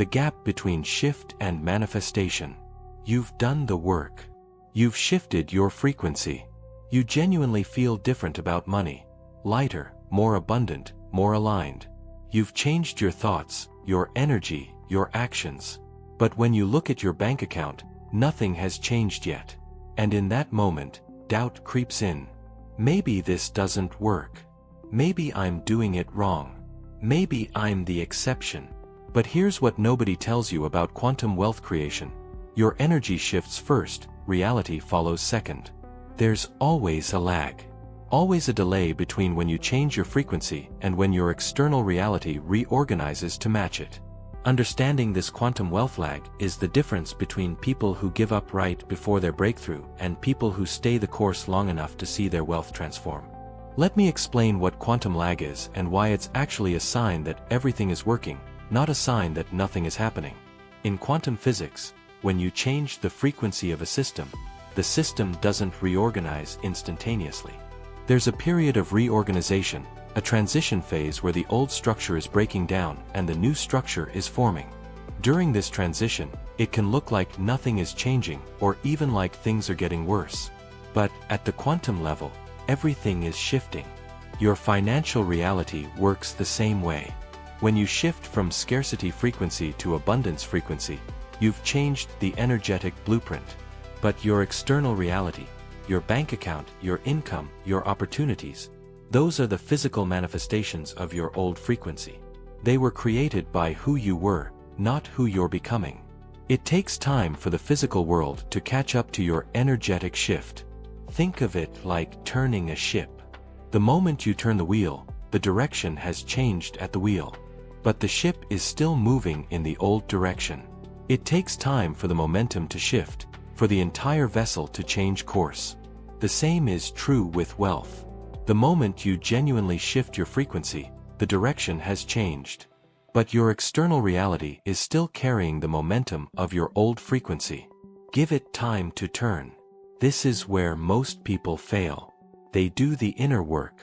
the gap between shift and manifestation. You've done the work. You've shifted your frequency. You genuinely feel different about money. Lighter, more abundant, more aligned. You've changed your thoughts, your energy, your actions. But when you look at your bank account, nothing has changed yet. And in that moment, doubt creeps in. Maybe this doesn't work. Maybe I'm doing it wrong. Maybe I'm the exception. But here's what nobody tells you about quantum wealth creation. Your energy shifts first, reality follows second. There's always a lag. Always a delay between when you change your frequency and when your external reality reorganizes to match it. Understanding this quantum wealth lag is the difference between people who give up right before their breakthrough and people who stay the course long enough to see their wealth transform. Let me explain what quantum lag is and why it's actually a sign that everything is working, not a sign that nothing is happening. In quantum physics, when you change the frequency of a system, the system doesn't reorganize instantaneously. There's a period of reorganization, a transition phase where the old structure is breaking down and the new structure is forming. During this transition, it can look like nothing is changing or even like things are getting worse. But at the quantum level, everything is shifting. Your financial reality works the same way. When you shift from scarcity frequency to abundance frequency, you've changed the energetic blueprint. But your external reality, your bank account, your income, your opportunities, those are the physical manifestations of your old frequency. They were created by who you were, not who you're becoming. It takes time for the physical world to catch up to your energetic shift. Think of it like turning a ship. The moment you turn the wheel, the direction has changed at the wheel. But the ship is still moving in the old direction. It takes time for the momentum to shift, for the entire vessel to change course. The same is true with wealth. The moment you genuinely shift your frequency, the direction has changed. But your external reality is still carrying the momentum of your old frequency. Give it time to turn. This is where most people fail. They do the inner work.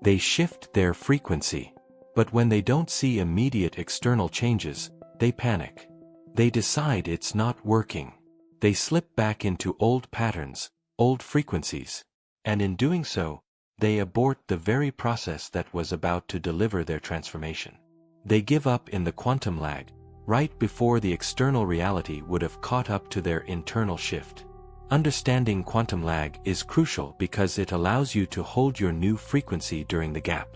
They shift their frequency. But when they don't see immediate external changes, they panic. They decide it's not working. They slip back into old patterns, old frequencies. And in doing so, they abort the very process that was about to deliver their transformation. They give up in the quantum lag, right before the external reality would have caught up to their internal shift. Understanding quantum lag is crucial because it allows you to hold your new frequency during the gap.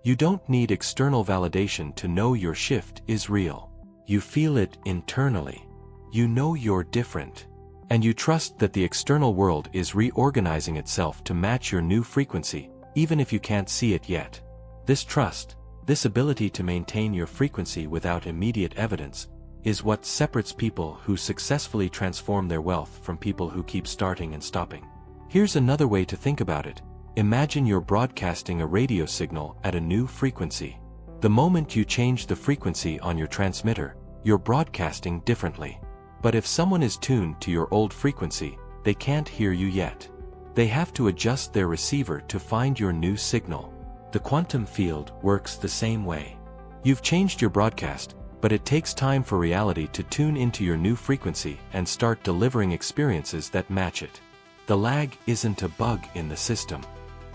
You don't need external validation to know your shift is real. You feel it internally. You know you're different. And you trust that the external world is reorganizing itself to match your new frequency, even if you can't see it yet. This trust, this ability to maintain your frequency without immediate evidence, is what separates people who successfully transform their wealth from people who keep starting and stopping. Here's another way to think about it. Imagine you're broadcasting a radio signal at a new frequency. The moment you change the frequency on your transmitter, you're broadcasting differently. But if someone is tuned to your old frequency, they can't hear you yet. They have to adjust their receiver to find your new signal. The quantum field works the same way. You've changed your broadcast, but it takes time for reality to tune into your new frequency and start delivering experiences that match it. The lag isn't a bug in the system.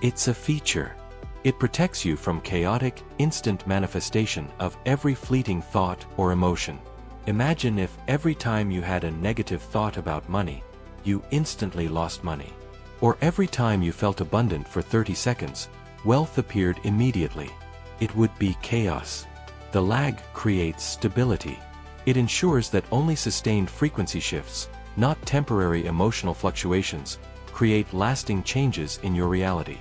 It's a feature. It protects you from chaotic, instant manifestation of every fleeting thought or emotion. Imagine if every time you had a negative thought about money, you instantly lost money. Or every time you felt abundant for 30 seconds, wealth appeared immediately. It would be chaos. The lag creates stability. It ensures that only sustained frequency shifts, not temporary emotional fluctuations, create lasting changes in your reality.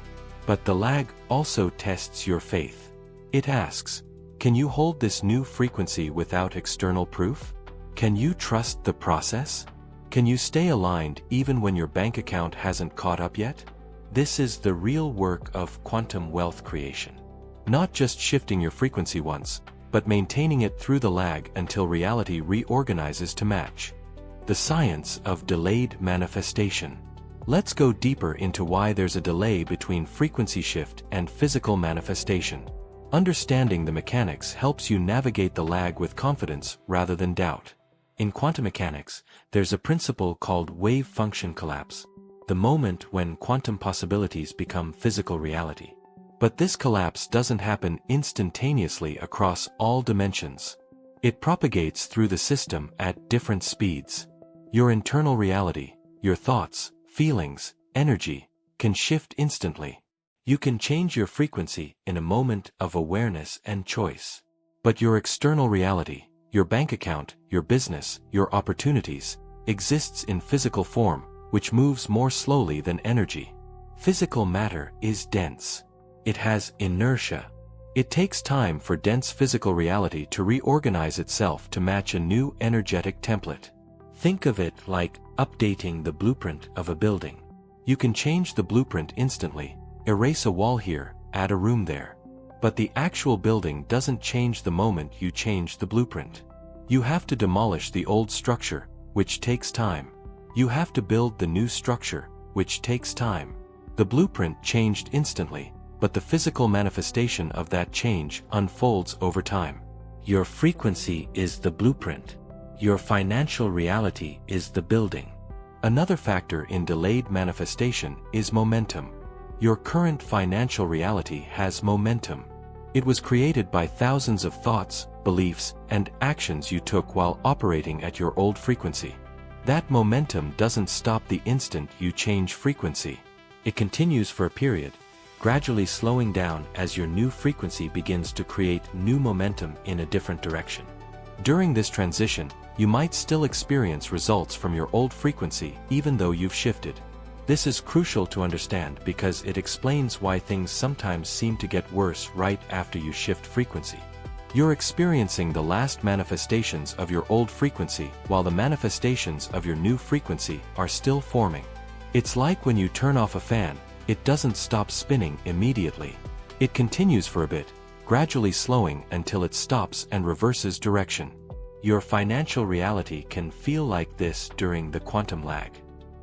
But the lag also tests your faith. It asks, can you hold this new frequency without external proof? Can you trust the process? Can you stay aligned even when your bank account hasn't caught up yet? This is the real work of quantum wealth creation. Not just shifting your frequency once, but maintaining it through the lag until reality reorganizes to match. The science of delayed manifestation. Let's go deeper into why there's a delay between frequency shift and physical manifestation. Understanding the mechanics helps you navigate the lag with confidence rather than doubt. In quantum mechanics, there's a principle called wave function collapse, the moment when quantum possibilities become physical reality. But this collapse doesn't happen instantaneously across all dimensions. It propagates through the system at different speeds. Your internal reality, your thoughts, feelings, energy, can shift instantly. You can change your frequency in a moment of awareness and choice. But your external reality, your bank account, your business, your opportunities, exists in physical form, which moves more slowly than energy. Physical matter is dense. It has inertia. It takes time for dense physical reality to reorganize itself to match a new energetic template. Think of it like updating the blueprint of a building. You can change the blueprint instantly, erase a wall here, add a room there. But the actual building doesn't change the moment you change the blueprint. You have to demolish the old structure, which takes time. You have to build the new structure, which takes time. The blueprint changed instantly, but the physical manifestation of that change unfolds over time. Your frequency is the blueprint. Your financial reality is the building. Another factor in delayed manifestation is momentum. Your current financial reality has momentum. It was created by thousands of thoughts, beliefs, and actions you took while operating at your old frequency. That momentum doesn't stop the instant you change frequency. It continues for a period, gradually slowing down as your new frequency begins to create new momentum in a different direction. During this transition, you might still experience results from your old frequency even though you've shifted. This is crucial to understand because it explains why things sometimes seem to get worse right after you shift frequency. You're experiencing the last manifestations of your old frequency while the manifestations of your new frequency are still forming. It's like when you turn off a fan, it doesn't stop spinning immediately. It continues for a bit, gradually slowing until it stops and reverses direction. Your financial reality can feel like this during the quantum lag.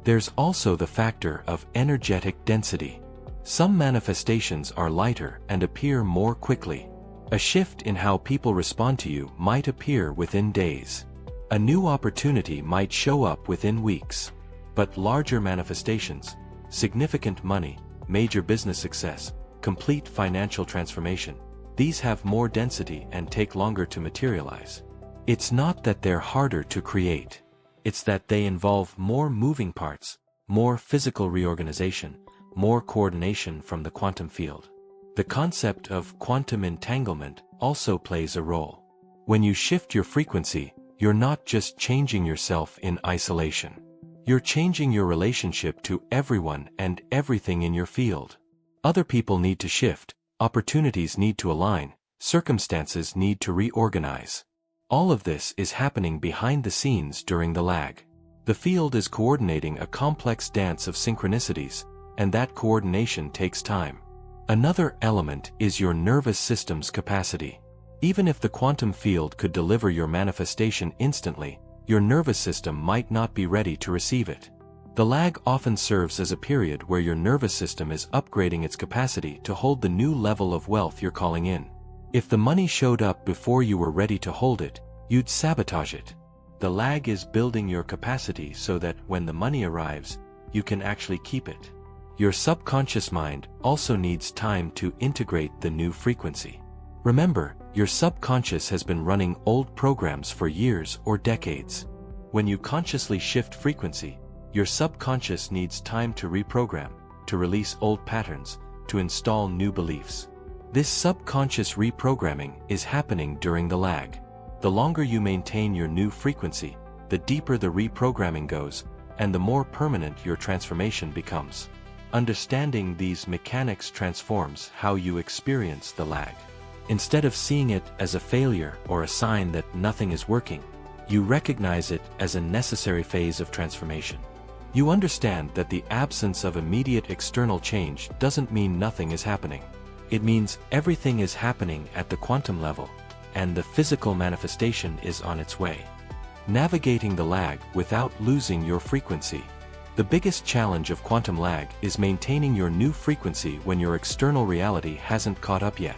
There's also the factor of energetic density. Some manifestations are lighter and appear more quickly. A shift in how people respond to you might appear within days. A new opportunity might show up within weeks. But larger manifestations, significant money, major business success, complete financial transformation, these have more density and take longer to materialize. It's not that they're harder to create. It's that they involve more moving parts, more physical reorganization, more coordination from the quantum field. The concept of quantum entanglement also plays a role. When you shift your frequency, you're not just changing yourself in isolation. You're changing your relationship to everyone and everything in your field. Other people need to shift, opportunities need to align, circumstances need to reorganize. All of this is happening behind the scenes during the lag. The field is coordinating a complex dance of synchronicities, and that coordination takes time. Another element is your nervous system's capacity. Even if the quantum field could deliver your manifestation instantly, your nervous system might not be ready to receive it. The lag often serves as a period where your nervous system is upgrading its capacity to hold the new level of wealth you're calling in. If the money showed up before you were ready to hold it, you'd sabotage it. The lag is building your capacity so that when the money arrives, you can actually keep it. Your subconscious mind also needs time to integrate the new frequency. Remember, your subconscious has been running old programs for years or decades. When you consciously shift frequency, your subconscious needs time to reprogram, to release old patterns, to install new beliefs. This subconscious reprogramming is happening during the lag. The longer you maintain your new frequency, the deeper the reprogramming goes, and the more permanent your transformation becomes. Understanding these mechanics transforms how you experience the lag. Instead of seeing it as a failure or a sign that nothing is working, you recognize it as a necessary phase of transformation. You understand that the absence of immediate external change doesn't mean nothing is happening. It means everything is happening at the quantum level, and the physical manifestation is on its way. Navigating the lag without losing your frequency. The biggest challenge of quantum lag is maintaining your new frequency when your external reality hasn't caught up yet.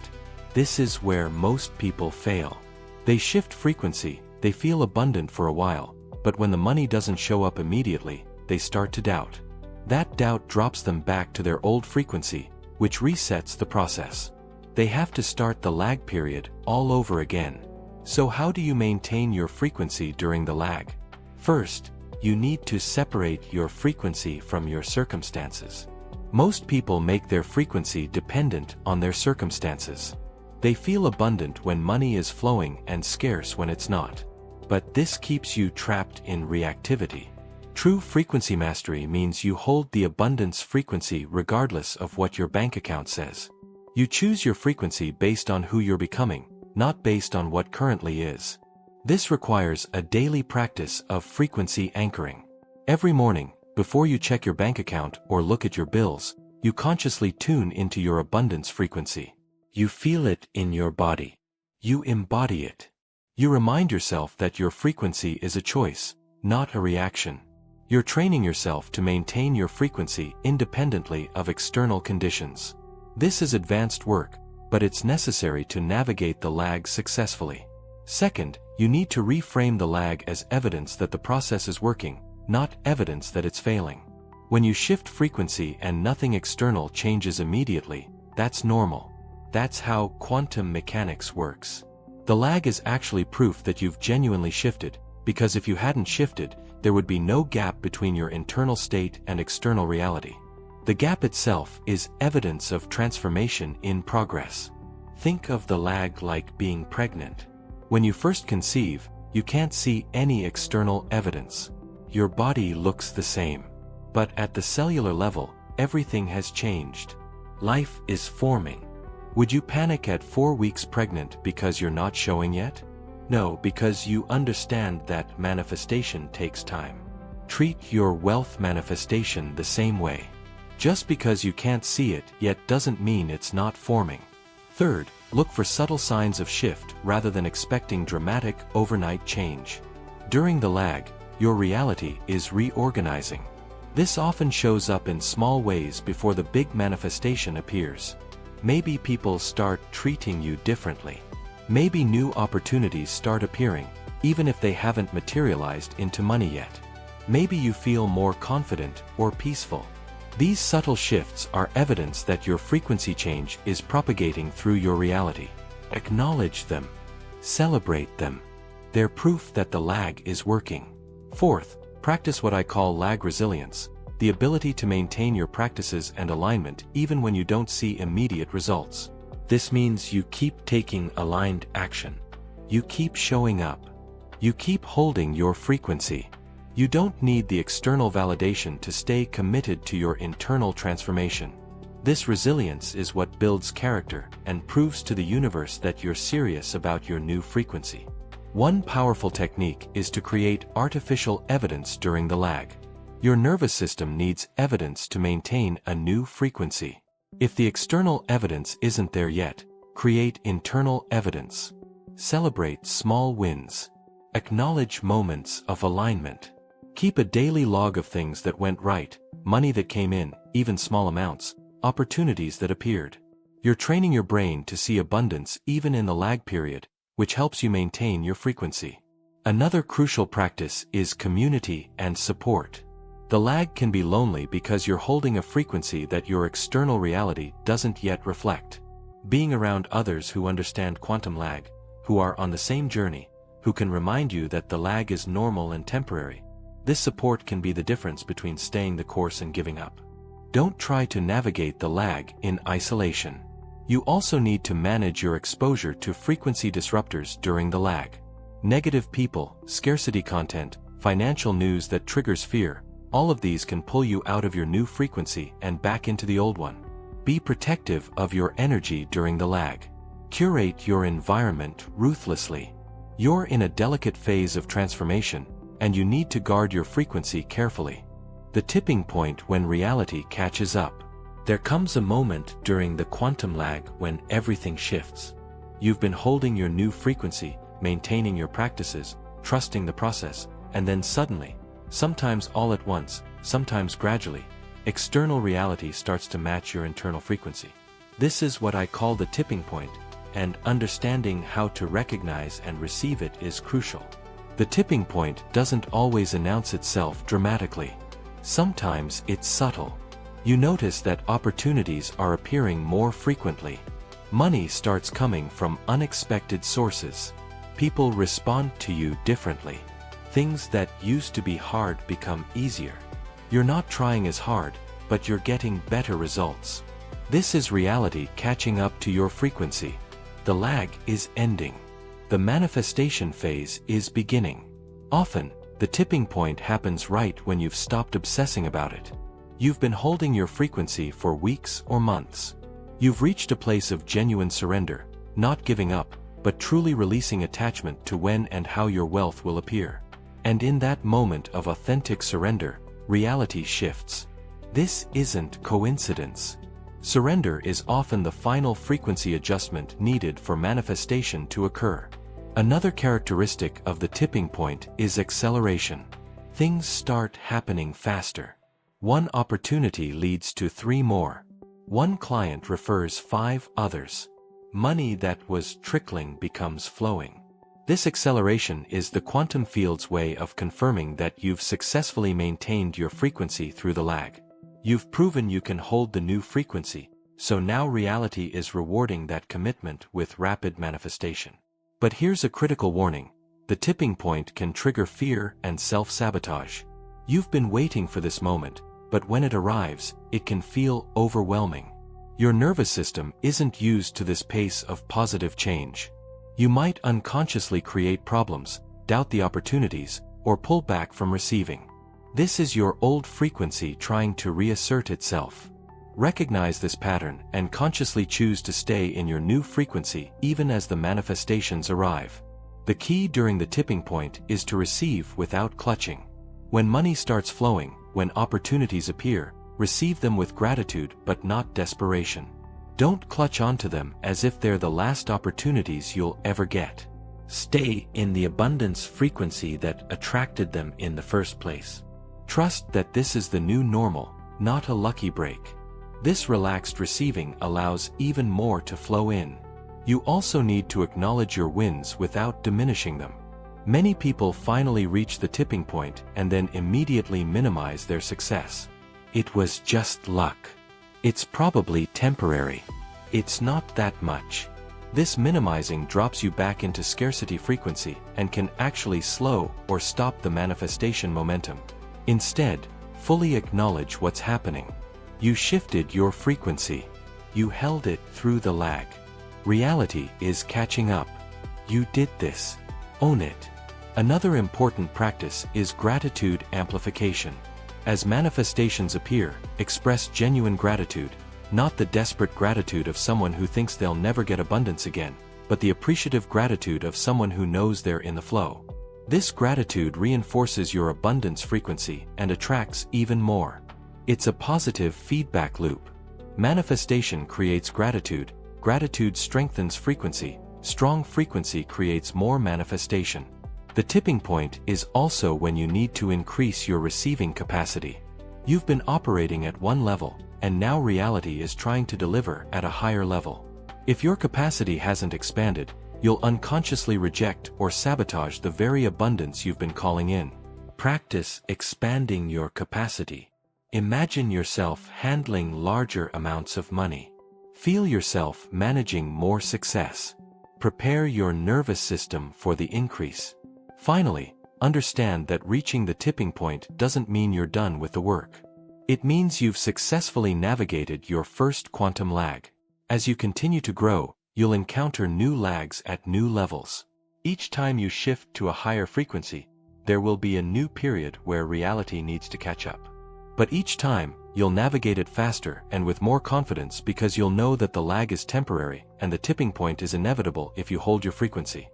This is where most people fail. They shift frequency, they feel abundant for a while, but when the money doesn't show up immediately, they start to doubt. That doubt drops them back to their old frequency, which resets the process. They have to start the lag period all over again. So how do you maintain your frequency during the lag? First, you need to separate your frequency from your circumstances. Most people make their frequency dependent on their circumstances. They feel abundant when money is flowing and scarce when it's not. But this keeps you trapped in reactivity. True frequency mastery means you hold the abundance frequency regardless of what your bank account says. You choose your frequency based on who you're becoming, not based on what currently is. This requires a daily practice of frequency anchoring. Every morning, before you check your bank account or look at your bills, you consciously tune into your abundance frequency. You feel it in your body. You embody it. You remind yourself that your frequency is a choice, not a reaction. You're training yourself to maintain your frequency independently of external conditions. This is advanced work, but it's necessary to navigate the lag successfully. Second, you need to reframe the lag as evidence that the process is working, not evidence that it's failing. When you shift frequency and nothing external changes immediately, that's normal. That's how quantum mechanics works. The lag is actually proof that you've genuinely shifted, because if you hadn't shifted, there would be no gap between your internal state and external reality. The gap itself is evidence of transformation in progress. Think of the lag like being pregnant. When you first conceive, you can't see any external evidence. Your body looks the same. But at the cellular level, everything has changed. Life is forming. Would you panic at 4 weeks pregnant because you're not showing yet? No, because you understand that manifestation takes time. Treat your wealth manifestation the same way. Just because you can't see it yet doesn't mean it's not forming. Third, look for subtle signs of shift rather than expecting dramatic overnight change. During the lag, your reality is reorganizing. This often shows up in small ways before the big manifestation appears. Maybe people start treating you differently. Maybe new opportunities start appearing, even if they haven't materialized into money yet. Maybe you feel more confident or peaceful. These subtle shifts are evidence that your frequency change is propagating through your reality. Acknowledge them. Celebrate them. They're proof that the lag is working. Fourth, practice what I call lag resilience, the ability to maintain your practices and alignment even when you don't see immediate results. This means you keep taking aligned action. You keep showing up. You keep holding your frequency. You don't need the external validation to stay committed to your internal transformation. This resilience is what builds character and proves to the universe that you're serious about your new frequency. One powerful technique is to create artificial evidence during the lag. Your nervous system needs evidence to maintain a new frequency. If the external evidence isn't there yet, create internal evidence. Celebrate small wins. Acknowledge moments of alignment. Keep a daily log of things that went right, money that came in, even small amounts, opportunities that appeared. You're training your brain to see abundance even in the lag period, which helps you maintain your frequency. Another crucial practice is community and support. The lag can be lonely because you're holding a frequency that your external reality doesn't yet reflect. Being around others who understand quantum lag, who are on the same journey, who can remind you that the lag is normal and temporary, this support can be the difference between staying the course and giving up. Don't try to navigate the lag in isolation. You also need to manage your exposure to frequency disruptors during the lag. Negative people, scarcity content, financial news that triggers fear, all of these can pull you out of your new frequency and back into the old one. Be protective of your energy during the lag. Curate your environment ruthlessly. You're in a delicate phase of transformation, and you need to guard your frequency carefully. The tipping point when reality catches up. There comes a moment during the quantum lag when everything shifts. You've been holding your new frequency, maintaining your practices, trusting the process, and then suddenly, sometimes all at once, sometimes gradually, external reality starts to match your internal frequency. This is what I call the tipping point, and understanding how to recognize and receive it is crucial. The tipping point doesn't always announce itself dramatically. Sometimes it's subtle. You notice that opportunities are appearing more frequently. Money starts coming from unexpected sources. People respond to you differently. Things that used to be hard become easier. You're not trying as hard, but you're getting better results. This is reality catching up to your frequency. The lag is ending. The manifestation phase is beginning. Often, the tipping point happens right when you've stopped obsessing about it. You've been holding your frequency for weeks or months. You've reached a place of genuine surrender, not giving up, but truly releasing attachment to when and how your wealth will appear. And in that moment of authentic surrender, reality shifts. This isn't coincidence. Surrender is often the final frequency adjustment needed for manifestation to occur. Another characteristic of the tipping point is acceleration. Things start happening faster. One opportunity leads to 3 more. One client refers 5 others. Money that was trickling becomes flowing. This acceleration is the quantum field's way of confirming that you've successfully maintained your frequency through the lag. You've proven you can hold the new frequency, so now reality is rewarding that commitment with rapid manifestation. But here's a critical warning. The tipping point can trigger fear and self-sabotage. You've been waiting for this moment, but when it arrives, it can feel overwhelming. Your nervous system isn't used to this pace of positive change. You might unconsciously create problems, doubt the opportunities, or pull back from receiving. This is your old frequency trying to reassert itself. Recognize this pattern and consciously choose to stay in your new frequency even as the manifestations arrive. The key during the tipping point is to receive without clutching. When money starts flowing, when opportunities appear, receive them with gratitude but not desperation. Don't clutch onto them as if they're the last opportunities you'll ever get. Stay in the abundance frequency that attracted them in the first place. Trust that this is the new normal, not a lucky break. This relaxed receiving allows even more to flow in. You also need to acknowledge your wins without diminishing them. Many people finally reach the tipping point and then immediately minimize their success. It was just luck. It's probably temporary. It's not that much. This minimizing drops you back into scarcity frequency and can actually slow or stop the manifestation momentum. Instead, fully acknowledge what's happening. You shifted your frequency. You held it through the lag. Reality is catching up. You did this. Own it. Another important practice is gratitude amplification. As manifestations appear, express genuine gratitude, not the desperate gratitude of someone who thinks they'll never get abundance again, but the appreciative gratitude of someone who knows they're in the flow. This gratitude reinforces your abundance frequency and attracts even more. It's a positive feedback loop. Manifestation creates gratitude, gratitude strengthens frequency, strong frequency creates more manifestation. The tipping point is also when you need to increase your receiving capacity. You've been operating at one level, and now reality is trying to deliver at a higher level. If your capacity hasn't expanded, you'll unconsciously reject or sabotage the very abundance you've been calling in. Practice expanding your capacity. Imagine yourself handling larger amounts of money. Feel yourself managing more success. Prepare your nervous system for the increase. Finally, understand that reaching the tipping point doesn't mean you're done with the work. It means you've successfully navigated your first quantum lag. As you continue to grow, you'll encounter new lags at new levels. Each time you shift to a higher frequency, there will be a new period where reality needs to catch up. But each time, you'll navigate it faster and with more confidence because you'll know that the lag is temporary and the tipping point is inevitable if you hold your frequency.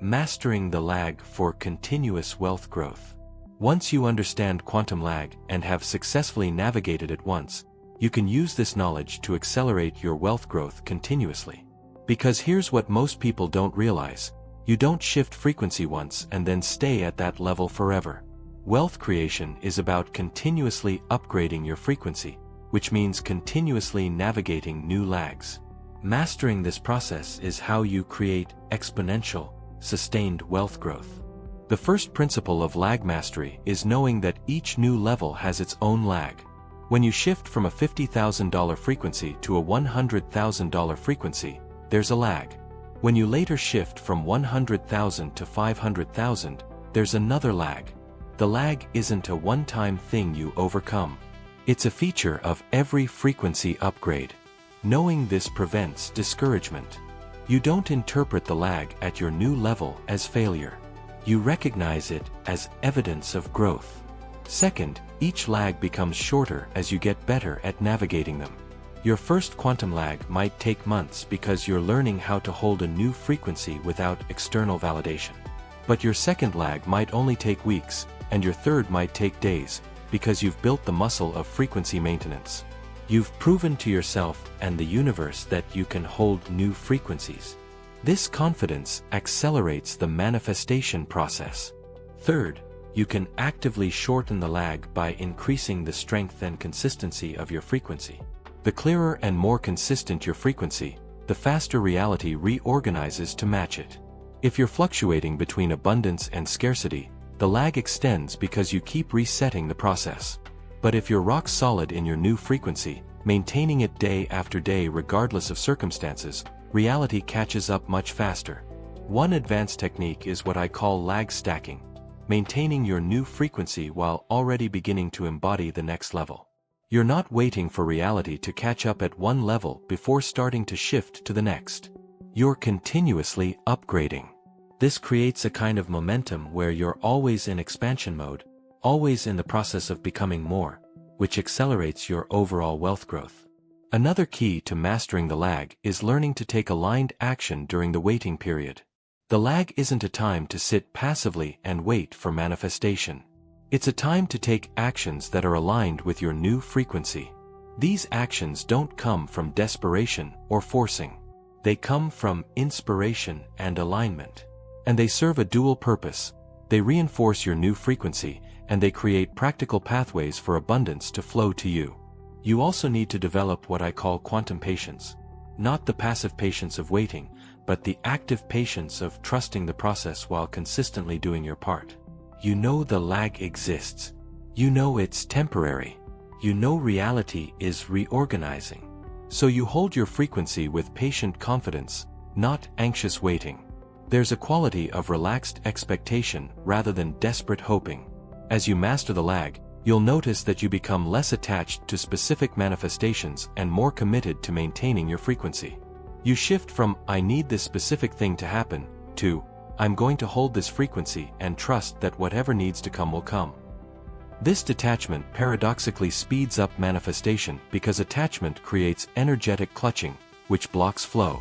Mastering the lag for continuous wealth growth. Once you understand quantum lag and have successfully navigated it once, you can use this knowledge to accelerate your wealth growth continuously. Because here's what most people don't realize: you don't shift frequency once and then stay at that level forever. Wealth creation is about continuously upgrading your frequency, which means continuously navigating new lags. Mastering this process is how you create exponential, sustained wealth growth. The first principle of lag mastery is knowing that each new level has its own lag. When you shift from a $50,000 frequency to a $100,000 frequency, there's a lag. When you later shift from 100,000 to 500,000, there's another lag. The lag isn't a one-time thing you overcome. It's a feature of every frequency upgrade. Knowing this prevents discouragement. You don't interpret the lag at your new level as failure. You recognize it as evidence of growth. Second, each lag becomes shorter as you get better at navigating them. Your first quantum lag might take months because you're learning how to hold a new frequency without external validation. But your second lag might only take weeks, and your third might take days, because you've built the muscle of frequency maintenance. You've proven to yourself and the universe that you can hold new frequencies. This confidence accelerates the manifestation process. Third, you can actively shorten the lag by increasing the strength and consistency of your frequency. The clearer and more consistent your frequency, the faster reality reorganizes to match it. If you're fluctuating between abundance and scarcity, the lag extends because you keep resetting the process. But if you're rock solid in your new frequency, maintaining it day after day regardless of circumstances, reality catches up much faster. One advanced technique is what I call lag stacking, maintaining your new frequency while already beginning to embody the next level. You're not waiting for reality to catch up at one level before starting to shift to the next. You're continuously upgrading. This creates a kind of momentum where you're always in expansion mode, always in the process of becoming more, which accelerates your overall wealth growth. Another key to mastering the lag is learning to take aligned action during the waiting period. The lag isn't a time to sit passively and wait for manifestation. It's a time to take actions that are aligned with your new frequency. These actions don't come from desperation or forcing. They come from inspiration and alignment. And they serve a dual purpose. They reinforce your new frequency, and they create practical pathways for abundance to flow to you. You also need to develop what I call quantum patience. Not the passive patience of waiting, but the active patience of trusting the process while consistently doing your part. You know the lag exists. You know it's temporary. You know reality is reorganizing. So you hold your frequency with patient confidence, not anxious waiting. There's a quality of relaxed expectation rather than desperate hoping. As you master the lag, you'll notice that you become less attached to specific manifestations and more committed to maintaining your frequency. You shift from, "I need this specific thing to happen," to, "I'm going to hold this frequency and trust that whatever needs to come will come." This detachment paradoxically speeds up manifestation because attachment creates energetic clutching, which blocks flow.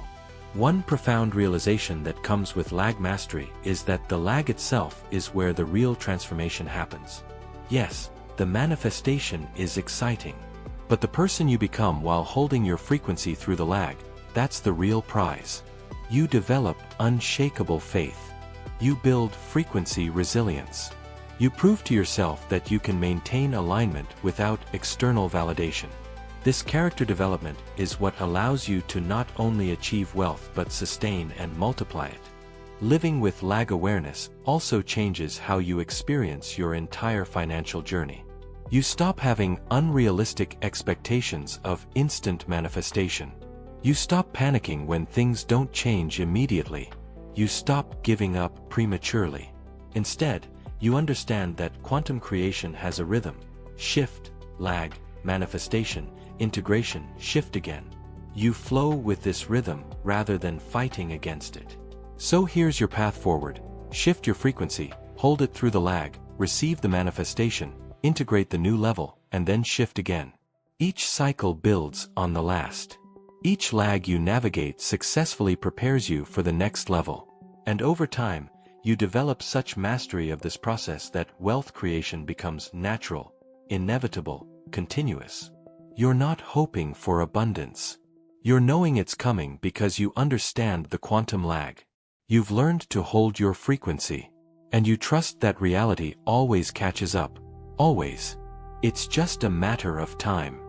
One profound realization that comes with lag mastery is that the lag itself is where the real transformation happens. Yes, the manifestation is exciting. But the person you become while holding your frequency through the lag, that's the real prize. You develop unshakable faith. You build frequency resilience. You prove to yourself that you can maintain alignment without external validation. This character development is what allows you to not only achieve wealth but sustain and multiply it. Living with lag awareness also changes how you experience your entire financial journey. You stop having unrealistic expectations of instant manifestation. You stop panicking when things don't change immediately. You stop giving up prematurely. Instead, you understand that quantum creation has a rhythm: shift, lag, manifestation, integration, shift again. You flow with this rhythm rather than fighting against it. So here's your path forward. Shift your frequency, hold it through the lag, receive the manifestation, integrate the new level, and then shift again. Each cycle builds on the last. Each lag you navigate successfully prepares you for the next level. And over time, you develop such mastery of this process that wealth creation becomes natural, inevitable, continuous. You're not hoping for abundance. You're knowing it's coming because you understand the quantum lag. You've learned to hold your frequency. And you trust that reality always catches up. Always. It's just a matter of time.